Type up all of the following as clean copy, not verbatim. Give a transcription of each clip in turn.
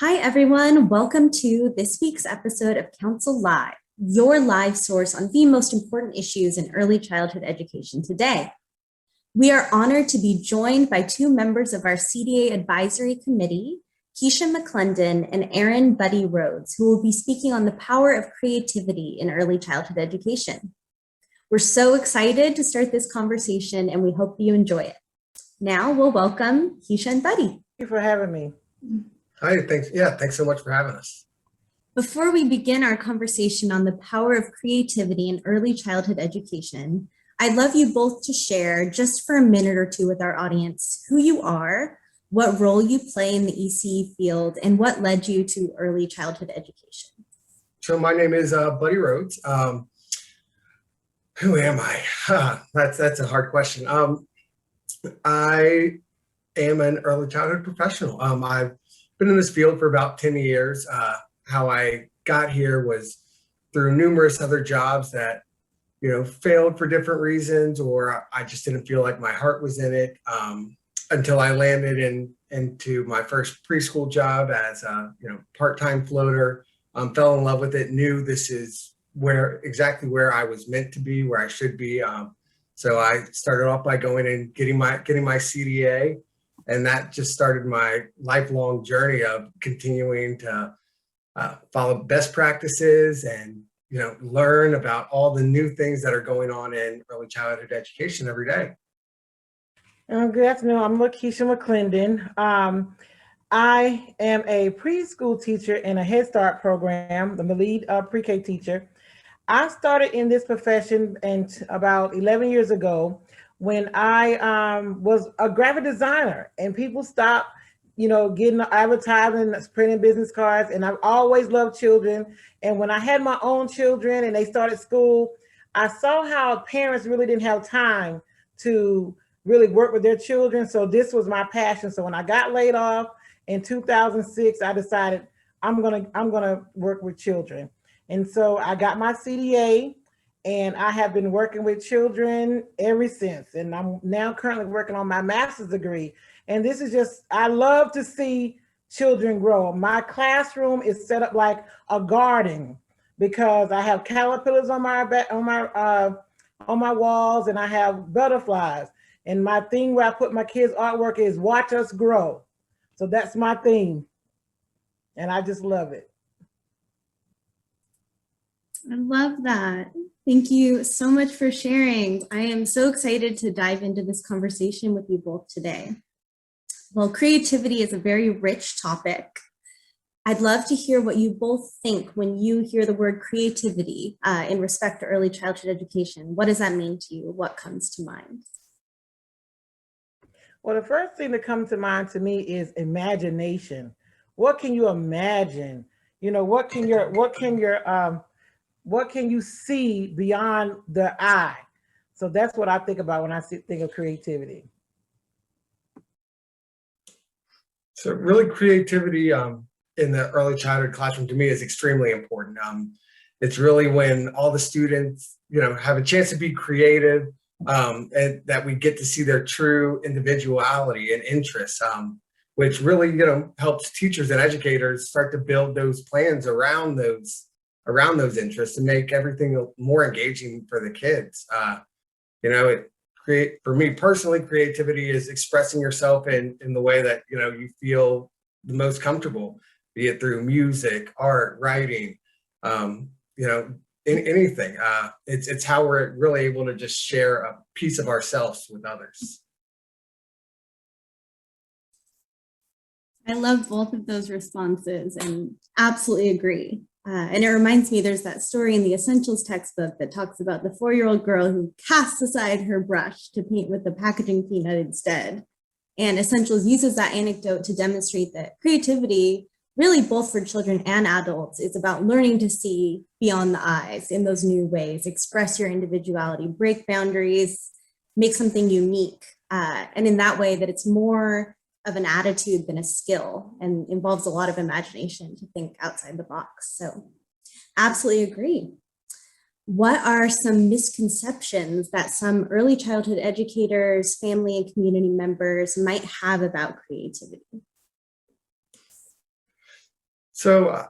Hi, everyone. Welcome to this week's episode of CounciLIVE, your live source on the most important issues in early childhood education today. We are honored to be joined by two members of our CDA Advisory Committee, Keisha McClendon and Aaron Rhodes, who will be speaking on the power of creativity in early childhood education. We're so excited to start this conversation and we hope you enjoy it. Now we'll welcome Keisha and Buddy. Thank you for having me. Hi, thanks. Yeah, thanks so much for having us. Before we begin our conversation on the power of creativity in early childhood education, I'd love you both to share just for a minute or two with our audience who you are, what role you play in the ECE field, and what led you to early childhood education. So my name is Buddy Rhodes. Who am I? That's a hard question. I am an early childhood professional. I've been in this field for about 10 years. How I got here was through numerous other jobs that, failed for different reasons, or I just didn't feel like my heart was in it until I landed into my first preschool job as a part-time floater. Fell in love with it, knew this is exactly where I was meant to be, where I should be. So I started off by going and getting my CDA, and that just started my lifelong journey of continuing to follow best practices and learn about all the new things that are going on in early childhood education every day. Good afternoon. I'm Keisha McClendon. I am a preschool teacher in a Head Start program. I'm the lead pre-K teacher. I started in this profession about 11 years ago when I was a graphic designer, and people stopped, getting advertising, printing business cards, and I've always loved children. And when I had my own children and they started school, I saw how parents really didn't have time to really work with their children. So this was my passion. So when I got laid off in 2006, I decided I'm gonna work with children. And so I got my CDA, and I have been working with children ever since. And I'm now currently working on my master's degree. And this is just, I love to see children grow. My classroom is set up like a garden because I have caterpillars on my walls, and I have butterflies. And my thing where I put my kids' artwork is watch us grow. So that's my theme. And I just love it. I love that. Thank you so much for sharing. I am so excited to dive into this conversation with you both today. Well, creativity is a very rich topic. I'd love to hear what you both think when you hear the word creativity in respect to early childhood education. What does that mean to you? What comes to mind? Well, the first thing that comes to mind to me is imagination. What can you imagine? What can you see beyond the eye? So that's what I think about when I think of creativity. So really creativity in the early childhood classroom to me is extremely important. It's really when all the students, have a chance to be creative, and that we get to see their true individuality and interests, which really, helps teachers and educators start to build those plans around those interests and make everything more engaging for the kids. For me personally, creativity is expressing yourself in the way that you feel the most comfortable, be it through music, art, writing, anything. It's how we're really able to just share a piece of ourselves with others. I love both of those responses and absolutely agree. And it reminds me, there's that story in the Essentials textbook that talks about the 4-year-old girl who casts aside her brush to paint with the packaging peanut instead. And Essentials uses that anecdote to demonstrate that creativity, really both for children and adults, is about learning to see beyond the eyes in those new ways, express your individuality, break boundaries, make something unique. And in that way that it's more of an attitude than a skill and involves a lot of imagination to think outside the box. So absolutely agree. What are some misconceptions that some early childhood educators, family and community members might have about creativity? So,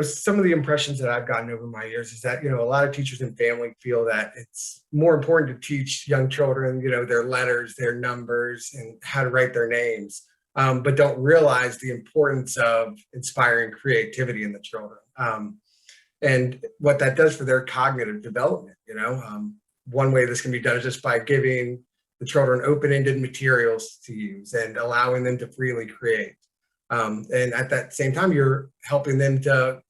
some of the impressions that I've gotten over my years is that, a lot of teachers and family feel that it's more important to teach young children, their letters, their numbers, and how to write their names, but don't realize the importance of inspiring creativity in the children. And what that does for their cognitive development. One way this can be done is just by giving the children open-ended materials to use and allowing them to freely create. And at that same time, you're helping them to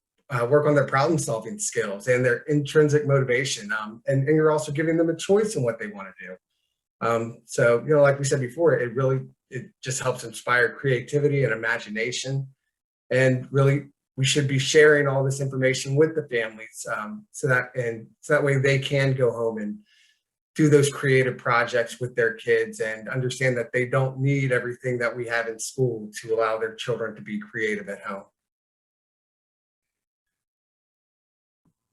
work on their problem-solving skills and their intrinsic motivation. And you're also giving them a choice in what they want to do. So, like we said before, it just helps inspire creativity and imagination. And really, we should be sharing all this information with the families so that way they can go home and do those creative projects with their kids and understand that they don't need everything that we have in school to allow their children to be creative at home.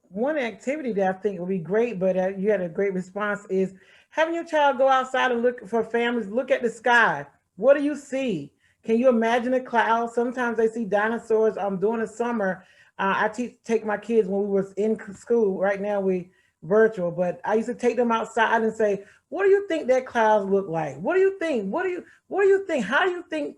One activity that I think would be great, but you had a great response, is having your child go outside and look for families, look at the sky. What do you see? Can you imagine a cloud? Sometimes they see dinosaurs. During the summer, I take my kids when we were in school. Right now we virtual, but I used to take them outside and say, what do you think that clouds look like? What do you think? What do you think? How do you think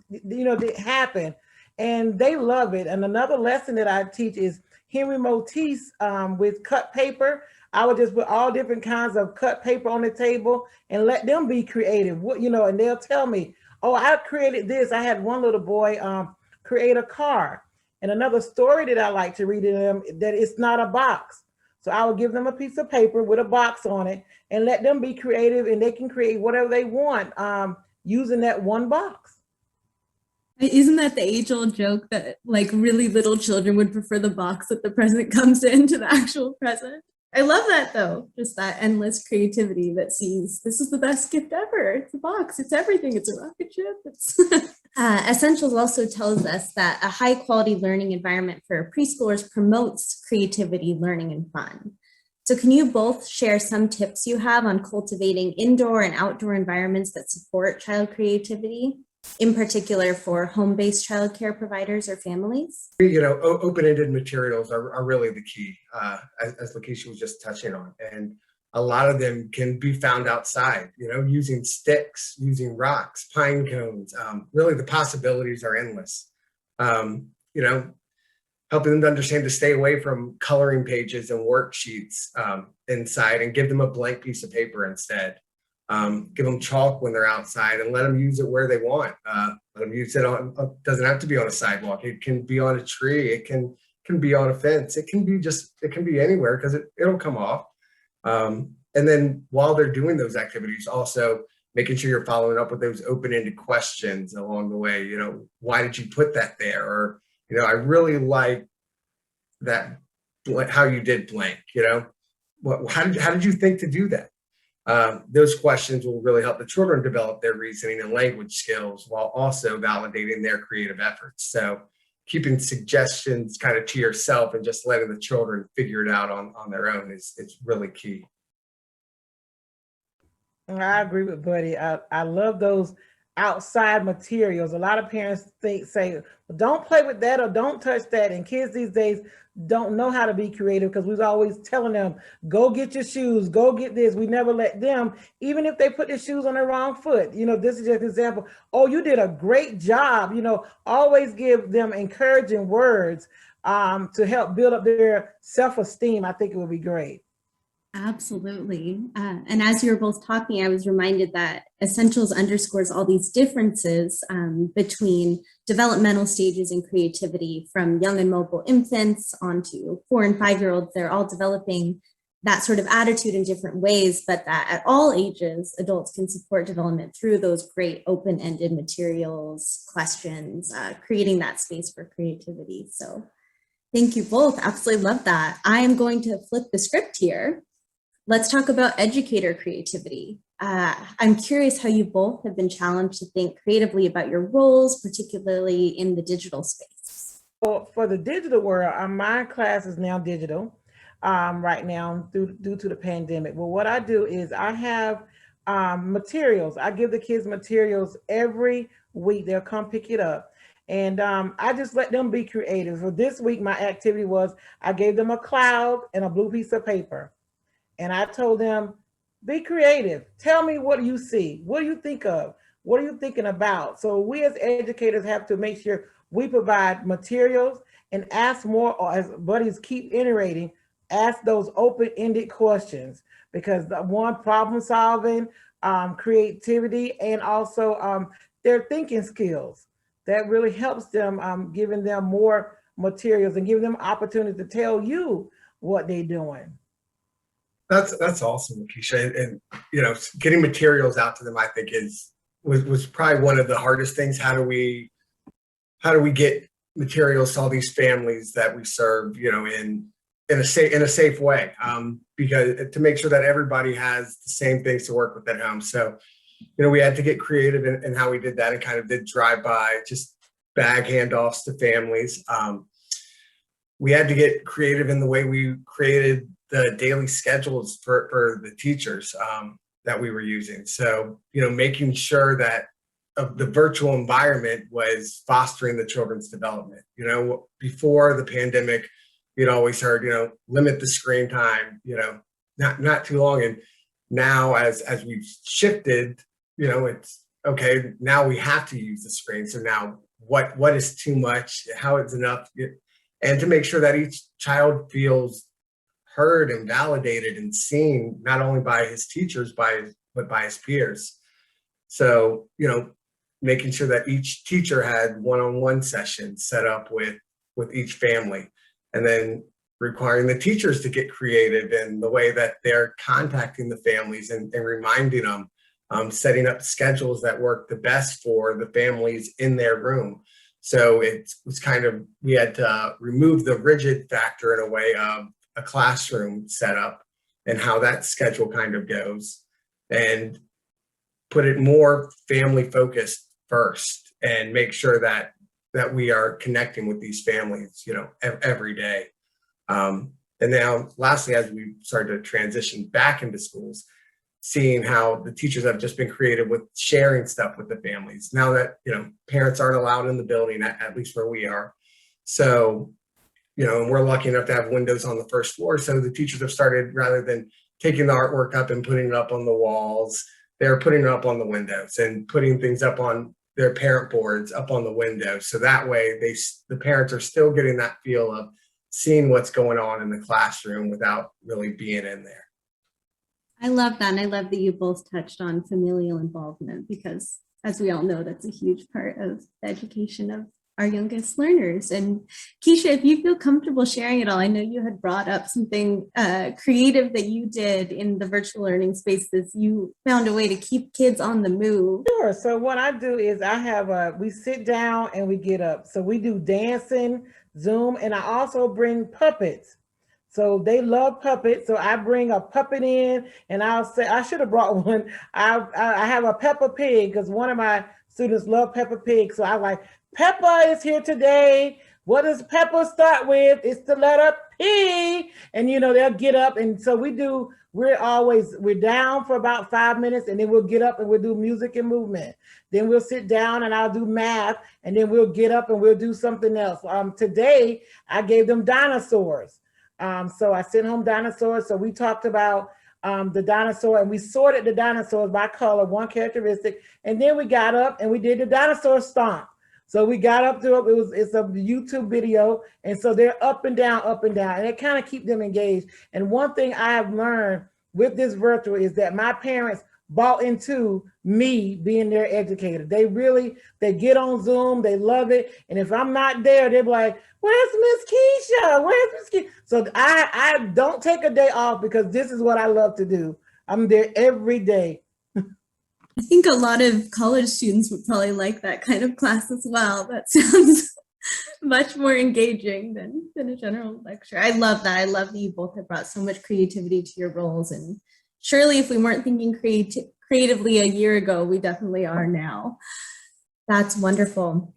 it happened? And they love it. And another lesson that I teach is Henry Matisse with cut paper. I would just put all different kinds of cut paper on the table and let them be creative. And they'll tell me, oh, I created this. I had one little boy create a car. And another story that I like to read to them, that it's not a box. So I would give them a piece of paper with a box on it and let them be creative, and they can create whatever they want using that one box. Isn't that the age-old joke that like really little children would prefer the box that the present comes in to the actual present? I love that though, just that endless creativity that sees this is the best gift ever. It's a box, it's everything, it's a rocket ship. Essentials also tells us that a high quality learning environment for preschoolers promotes creativity, learning, and fun. So can you both share some tips you have on cultivating indoor and outdoor environments that support child creativity, in particular for home-based childcare providers or families? Open-ended materials are really the key, as Lakeisha was just touching on. And a lot of them can be found outside, using sticks, using rocks, pine cones. Really, the possibilities are endless. Helping them to understand to stay away from coloring pages and worksheets inside, and give them a blank piece of paper instead. Give them chalk when they're outside and let them use it where they want. Let them use it doesn't have to be on a sidewalk. It can be on a tree. It can be on a fence. It can be anywhere because it'll come off. And then while they're doing those activities, also making sure you're following up with those open-ended questions along the way. Why did you put that there? Or, I really like that, how you did blank, how did you think to do that? Those questions will really help the children develop their reasoning and language skills while also validating their creative efforts. So keeping suggestions kind of to yourself and just letting the children figure it out on their own is really key. I agree with Buddy. I love those outside materials. A lot of parents say, well, don't play with that or don't touch that. And kids these days don't know how to be creative because we're always telling them, go get your shoes, go get this. We never let them, even if they put their shoes on the wrong foot. This is just an example. Oh, you did a great job. Always give them encouraging words to help build up their self-esteem. I think it would be great. Absolutely. And as you were both talking, I was reminded that Essentials underscores all these differences between developmental stages and creativity, from young and mobile infants onto 4 and 5-year-olds. They're all developing that sort of attitude in different ways, but that at all ages, adults can support development through those great open-ended materials, questions, creating that space for creativity. So thank you both. Absolutely love that. I am going to flip the script here. Let's talk about educator creativity. I'm curious how you both have been challenged to think creatively about your roles, particularly in the digital space. For the digital world, my class is now digital right now due to the pandemic. Well, what I do is I have materials. I give the kids materials every week. They'll come pick it up. And I just let them be creative. So this week, my activity was I gave them a cloud and a blue piece of paper. And I told them, be creative. Tell me what you see. What do you think of? What are you thinking about? So we as educators have to make sure we provide materials and ask more, or as buddies keep iterating, ask those open-ended questions, because the one, problem solving, creativity, and also their thinking skills. That really helps them, giving them more materials and giving them opportunity to tell you what they're doing. That's awesome, Keisha. And you know, getting materials out to them, I think was probably one of the hardest things. How do we get materials to all these families that we serve, you know, in a safe way, because to make sure that everybody has the same things to work with at home. So, you know, we had to get creative in how we did that, and kind of did drive-by, just bag handoffs to families. We had to get creative in the way we created the daily schedules for the teachers that we were using. So, you know, making sure that the virtual environment was fostering the children's development. You know, before the pandemic, you'd always heard, you know, limit the screen time, you know, not too long. And now as we've shifted, you know, it's okay, now we have to use the screen. So now what is too much, how is enough, and to make sure that each child feels heard and validated and seen, not only by his teachers, but by his peers. So, you know, making sure that each teacher had one-on-one sessions set up with each family, and then requiring the teachers to get creative in the way that they're contacting the families and reminding them, setting up schedules that work the best for the families in their room. So it was kind of, we had to remove the rigid factor in a way of a classroom setup and how that schedule kind of goes, and put it more family focused first, and make sure that we are connecting with these families, you know, every day. And now lastly, as we started to transition back into schools, seeing how the teachers have just been creative with sharing stuff with the families now that, you know, parents aren't allowed in the building, at least where we are. So, you know, and we're lucky enough to have windows on the first floor. So the teachers have started, rather than taking the artwork up and putting it up on the walls, they're putting it up on the windows and putting things up on their parent boards up on the window. So that way the parents are still getting that feel of seeing what's going on in the classroom without really being in there. I love that. And I love that you both touched on familial involvement, because as we all know, that's a huge part of the education of our youngest learners. And Keisha, if you feel comfortable sharing it all, I know you had brought up something creative that you did in the virtual learning spaces. You found a way to keep kids on the move. Sure. So what I do is we sit down and we get up. So we do dancing, Zoom, and I also bring puppets. So they love puppets. So I bring a puppet in, and I'll say, I should have brought one. I have a Peppa Pig, because one of my students love Peppa Pig. So I like, Peppa is here today. What does Peppa start with? It's the letter P. And, you know, they'll get up. And so we're down for about 5 minutes, and then we'll get up and we'll do music and movement. Then we'll sit down and I'll do math, and then we'll get up and we'll do something else. Today, I gave them dinosaurs. So I sent home dinosaurs. So we talked about the dinosaur, and we sorted the dinosaurs by color, one characteristic. And then we got up and we did the dinosaur stomp. So we got up to it. It's a YouTube video. And so they're up and down, and it kind of keep them engaged. And one thing I have learned with this virtual is that my parents bought into me being their educator. They get on Zoom, they love it. And if I'm not there, they're like, where's Miss Keisha? Where's Miss Keisha? So I don't take a day off, because this is what I love to do. I'm there every day. I think a lot of college students would probably like that kind of class as well. That sounds much more engaging than a general lecture. I love that. I love that you both have brought so much creativity to your roles. And surely if we weren't thinking creatively a year ago, we definitely are now. That's wonderful.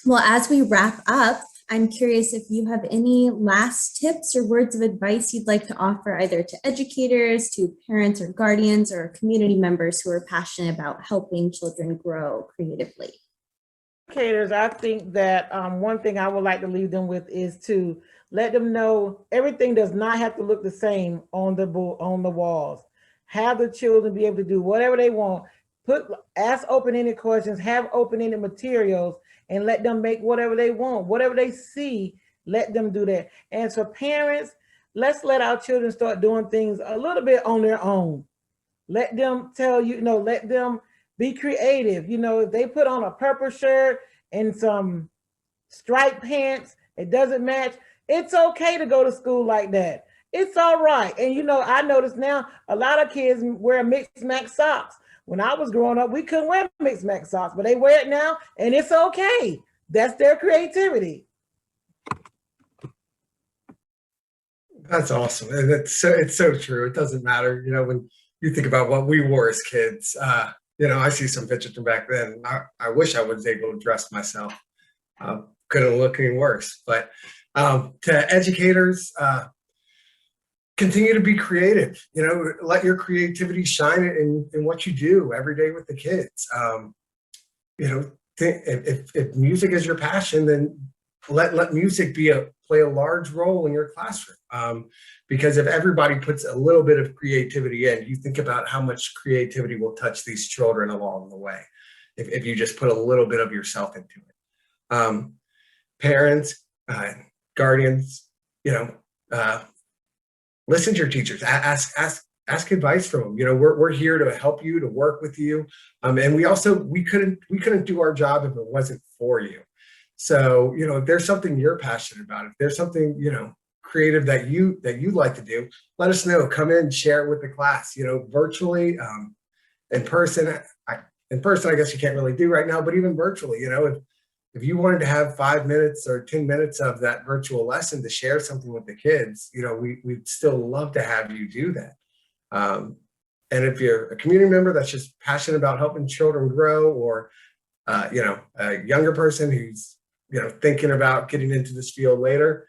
Well, as we wrap up, I'm curious if you have any last tips or words of advice you'd like to offer, either to educators, to parents or guardians, or community members who are passionate about helping children grow creatively. Educators, I think that one thing I would like to leave them with is to let them know everything does not have to look the same on the walls. Have the children be able to do whatever they want. Ask open-ended questions, have open-ended materials, and let them make whatever they want. Whatever they see, let them do that. And for parents, let's let our children start doing things a little bit on their own. Let them let them be creative. If they put on a purple shirt and some striped pants, it doesn't match. It's okay to go to school like that. It's all right. And I notice now a lot of kids wear mixed match socks. When I was growing up, we couldn't wear mixed match socks, but they wear it now and it's okay. That's their creativity. That's awesome. And it's so true. It doesn't matter, when you think about what we wore as kids. I see some pictures from back then. I wish I was able to dress myself. Couldn't look any worse. But to educators, continue to be creative. Let your creativity shine in what you do every day with the kids. If music is your passion, then let music play a large role in your classroom. Because if everybody puts a little bit of creativity in, you think about how much creativity will touch these children along the way. If you just put a little bit of yourself into it. Parents, guardians, listen to your teachers. Ask advice from them. We're here to help you, to work with you, and we couldn't do our job if it wasn't for you. So if there's something you're passionate about, if there's something creative that you'd like to do, let us know. Come in, share it with the class. Virtually, in person. I guess you can't really do right now, but even virtually, if you wanted to have 5 minutes or 10 minutes of that virtual lesson to share something with the kids, we'd still love to have you do that. And if you're a community member that's just passionate about helping children grow, or a younger person who's thinking about getting into this field later,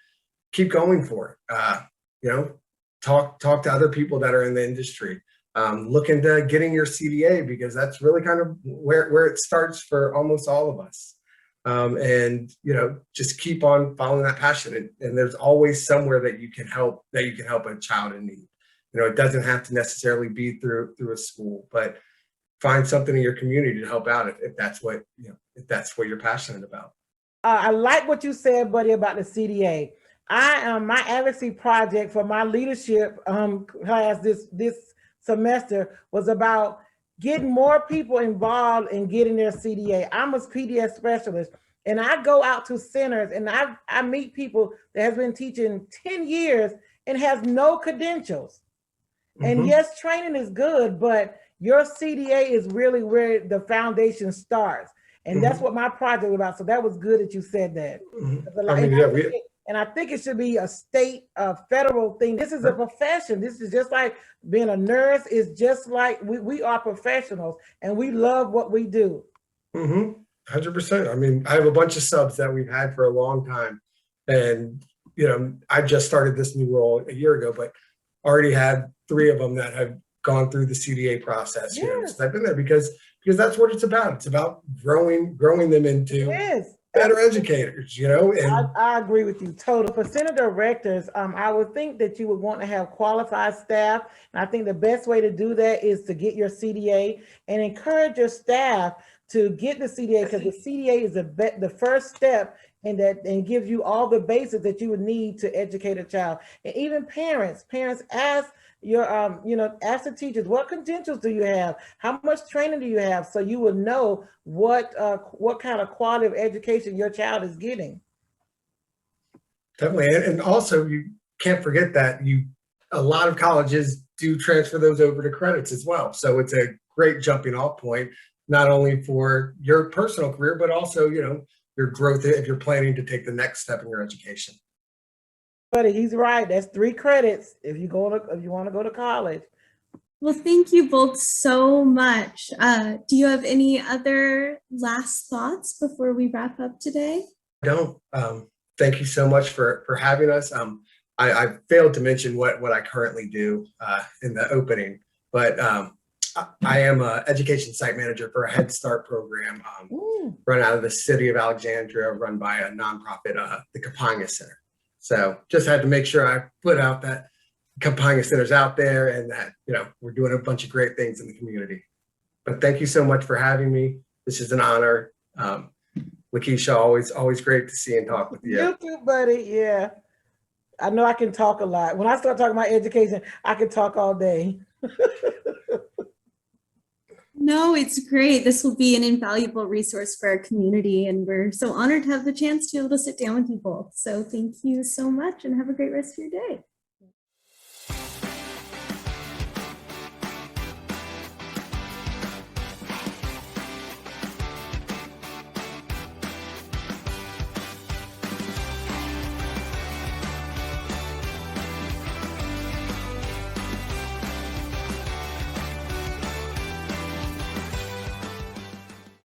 keep going for it. Talk to other people that are in the industry. Look into getting your CDA, because that's really kind of where it starts for almost all of us. And just keep on following that passion, and there's always somewhere that you can help a child in need. It doesn't have to necessarily be through a school, but find something in your community to help out if that's what you're passionate about. I like what you said, buddy, about the CDA. My advocacy project for my leadership class this semester was about getting more people involved in getting their CDA. I'm a PDS specialist, and I go out to centers and I meet people that has been teaching 10 years and has no credentials. Mm-hmm. And yes, training is good, but your CDA is really where the foundation starts. And mm-hmm. That's what my project was about. So that was good that you said that. Mm-hmm. And I think it should be a state, federal thing. This is a profession. This is just like being a nurse. It's just like we are professionals and we love what we do. 100%. I have a bunch of subs that we've had for a long time. And, I just started this new role a year ago, but already had 3 of them that have gone through the CDA process. Yes. So I've been there because that's what it's about. It's about growing them into better educators, And I agree with you totally. For center directors, I would think that you would want to have qualified staff. And I think the best way to do that is to get your CDA and encourage your staff to get the CDA, because the CDA is the first step in that, and gives you all the basics that you would need to educate a child. And even parents ask your ask the teachers, what credentials do you have? How much training do you have? So you will know what kind of quality of education your child is getting. Definitely. And also you can't forget that a lot of colleges do transfer those over to credits as well. So it's a great jumping off point, not only for your personal career, but also, your growth if you're planning to take the next step in your education. But he's right. That's 3 credits if you want to go to college. Well, thank you both so much. Do you have any other last thoughts before we wrap up today? I don't. Thank you so much for having us. I failed to mention what I currently do in the opening, but I am an education site manager for a Head Start program run out of the city of Alexandria, run by a nonprofit, the Capanga Center. So just had to make sure I put out that Capanga Center's out there and that, we're doing a bunch of great things in the community. But thank you so much for having me. This is an honor. Keisha, always great to see and talk with you. You too, buddy. Yeah. I know I can talk a lot. When I start talking about education, I can talk all day. No, it's great. This will be an invaluable resource for our community, and we're so honored to have the chance to be able to sit down with you both. So thank you so much and have a great rest of your day.